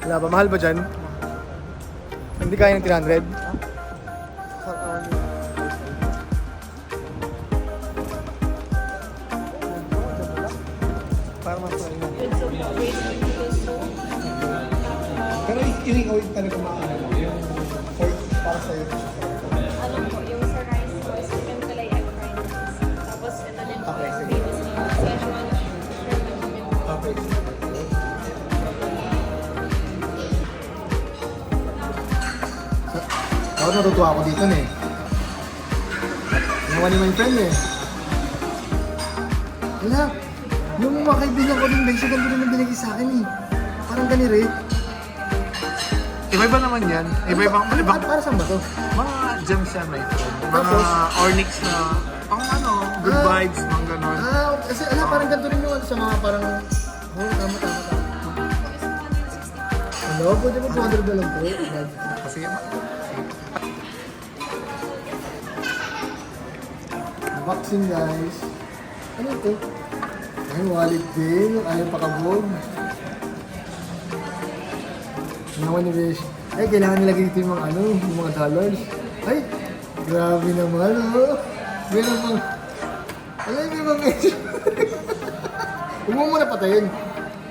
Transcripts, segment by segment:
Wala ba? Mahal ba dyan? Hindi kaya ng 300? Para mas maingat. Pero ikaw yung talaga makakala mo yung para sa'yo. Ano po, yung sa rice po is chicken kalay egg fried rice. Tapos ito din po Okay, is sige. famous na Szechuan shrimp and chicken. Okay. Ako natutuwa ako dito eh. Nawa ni my friend eh. Wala. Yung mga kaibigan ko din, Beshi, ganito rin ang binigay sa akin eh. Parang gani rin. Iba-iba naman yan. Iba-ibang, ibang, Para saan ba to? mga gems yan na ito. Mga Tapos? ornix na, pang ano, good vibes, mga ganon. Kasi parang ganito rin yung ano sa mga parang... Oh, tama. Ano? Pwede mo 200 na lang po. Kasi, Unboxing guys. Ano ito? Ay, wallet din. Ayaw pakabog. Nawa ni Besh. Ay, kailangan nilagay dito yung mga ano, yung mga dollars. Ay, grabe naman, oh. Meron pang... Ay, may mga medyo. Huwag mo muna patayin.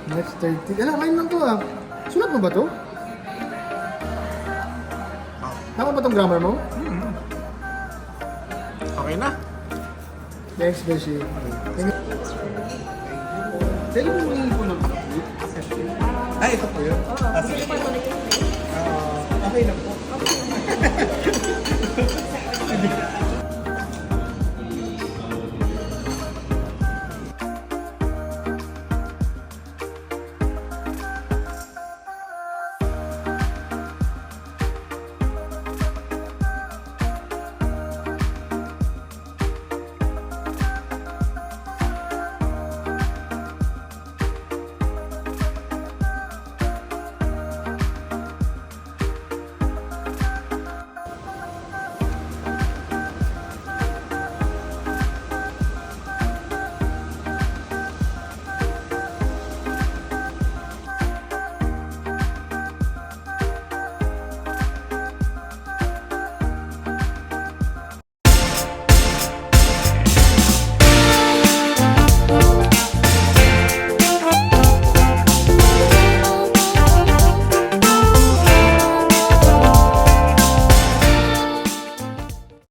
March 30. Alam, ngayon lang to ah. Sulat mo ba to? Tama ba tong grammar mo? okay na. Thanks, Beshi. Pwede mo yung po ng pakabit? Ay, ito po yun. Oo, sige po ito na yung Okay na po.